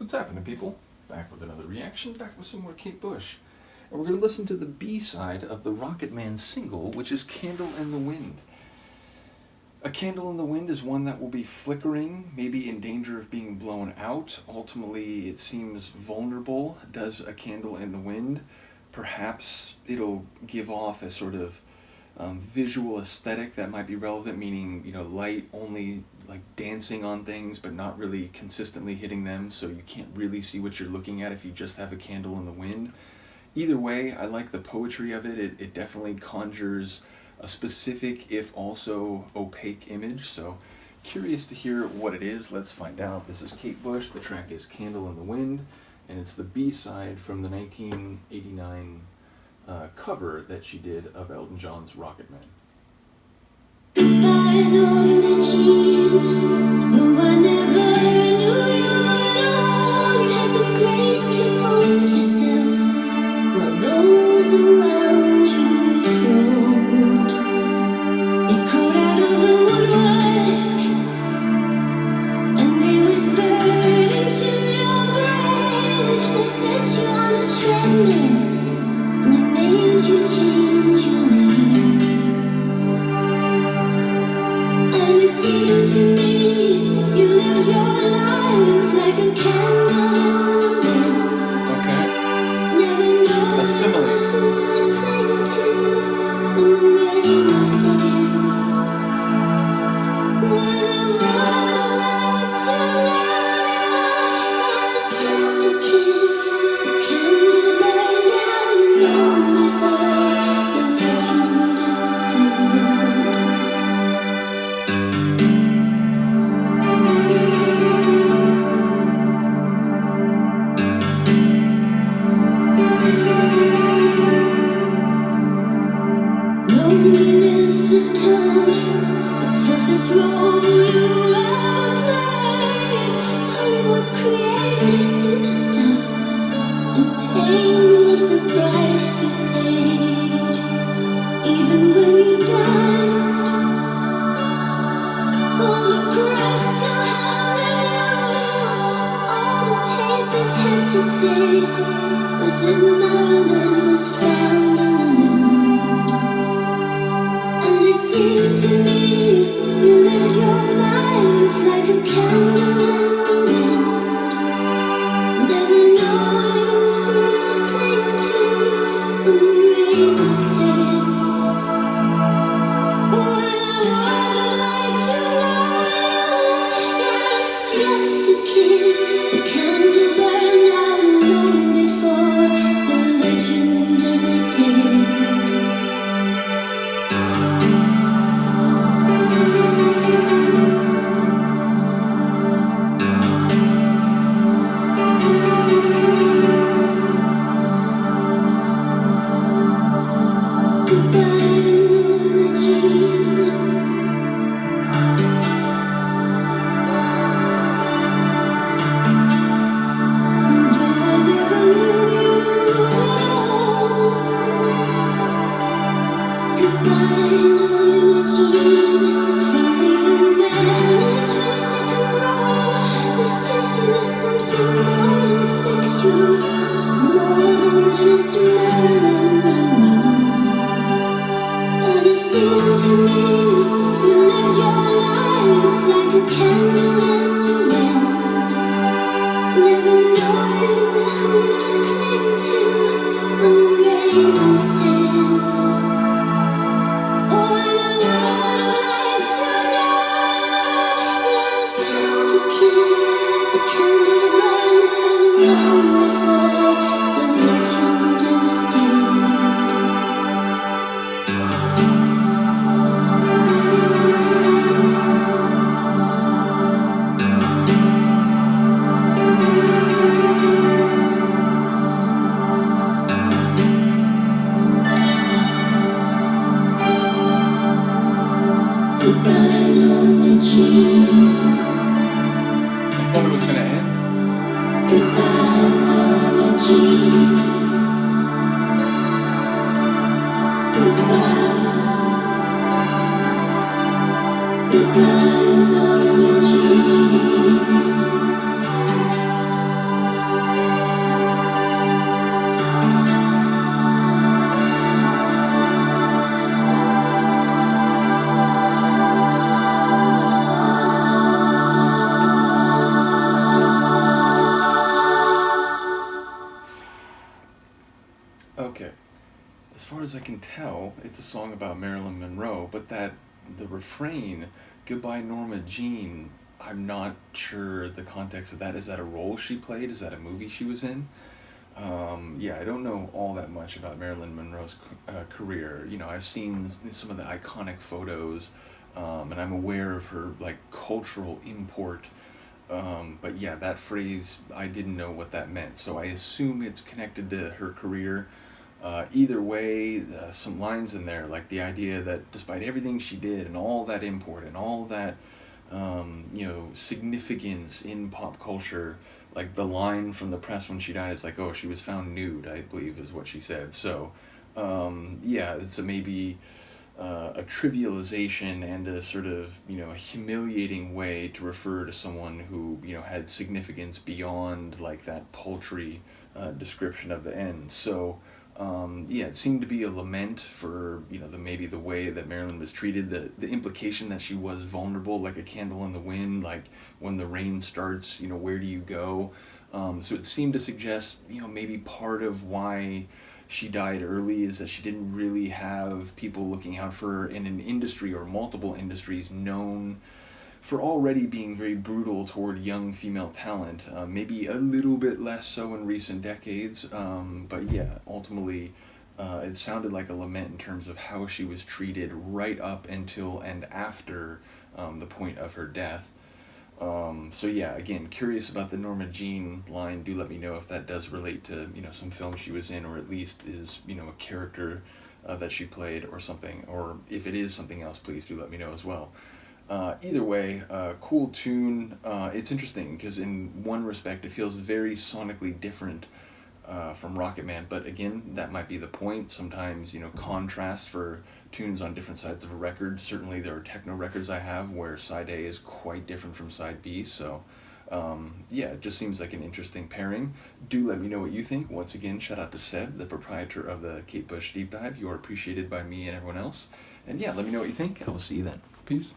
What's happening, people? Back with another reaction, back with some more Kate Bush. And we're going to listen to the B-side of the Rocket Man single, which is Candle in the Wind. A candle in the wind is one that will be flickering, maybe in danger of being blown out. Ultimately, it seems vulnerable. Does a candle in the wind? Perhaps it'll give off a sort of visual aesthetic that might be relevant, meaning, light only like dancing on things but not really consistently hitting them, so you can't really see what you're looking at if you just have a candle in the wind. Either way, I like the poetry of it. It definitely conjures a specific, if also opaque image, so curious to hear what it is. Let's find out. This is Kate Bush. The track is Candle in the Wind, and it's the B-side from the 1989 cover that she did of Elton John's Rocket Man. Goodbye, Norma Jean. Though I never knew you at all, you had the grace to hold yourself while those around you crawled. They crawled out of the woodwork and they whispered into your brain. They set you on a treadmill and they made you change your name. And it seemed to me you lived your life like a candle in the wind. Okay. Never knowing who to cling to when the rain set in. When I would like to know, I was just a kid. The candle burned down long before the legend of the loneliness was tough, the toughest role you ever played. Hollywood created a superstar, and pain was the price you paid. Even when you died, all the press still hounded you. All the papers had to say was that Marilyn was found in the nude. And it seemed to me you lived your life like a candle in the wind, never knowing who to cling to when the rain set in. When I would like to know, yes, just a kid, the candle burned out long before the legend ever did. Goodbye, Norma Jean. Though I never knew you at all. Goodbye, Norma Jean. From the young man in the 22nd row who says he was something more than sexual, more than just Marilyn Monroe. And it seemed to me you lived your life like a candle in the wind, never knowing who to cling to when the rain set in. Oh, and I would like to know, yes, just a kid, the candle burned out long before the legend ever did. Goodbye, Norma Jean. I thought it was going to end. Goodbye, Norma Jean. Goodbye. Goodbye, Norma Jean. Okay. As far as I can tell, it's a song about Marilyn Monroe, but the refrain, "Goodbye Norma Jean," I'm not sure the context of that. Is that a role she played? Is that a movie she was in? Yeah, I don't know all that much about Marilyn Monroe's career. You know, I've seen some of the iconic photos, and I'm aware of her like cultural import. But yeah, that phrase, I didn't know what that meant, so I assume it's connected to her career. Either way, some lines in there, like the idea that despite everything she did and all that import and all that, significance in pop culture, like the line from the press when she died is like, oh, she was found nude, I believe is what she said. So, yeah, it's a maybe a trivialization and a sort of, a humiliating way to refer to someone who, had significance beyond like that paltry description of the end. So, yeah, it seemed to be a lament for the way that Marilyn was treated, the implication that she was vulnerable, like a candle in the wind, like when the rain starts, where do you go? So it seemed to suggest maybe part of why she died early is that she didn't really have people looking out for her in an industry or multiple industries known for already being very brutal toward young female talent. Maybe a little bit less so in recent decades, but yeah, ultimately, it sounded like a lament in terms of how she was treated right up until and after the point of her death. So yeah, again, curious about the Norma Jean line. Do let me know if that does relate to some film she was in, or at least is a character that she played or something. Or if it is something else, please do let me know as well. Either way, cool tune. It's interesting because in one respect it feels very sonically different from Rocket Man, but again, that might be the point. Sometimes, contrast for tunes on different sides of a record. Certainly there are techno records I have where side A is quite different from side B, so yeah, it just seems like an interesting pairing. Do let me know what you think. Once again, shout out to Seb, the proprietor of the Kate Bush Deep Dive. You are appreciated by me and everyone else. And yeah, let me know what you think. I will see you then. Peace.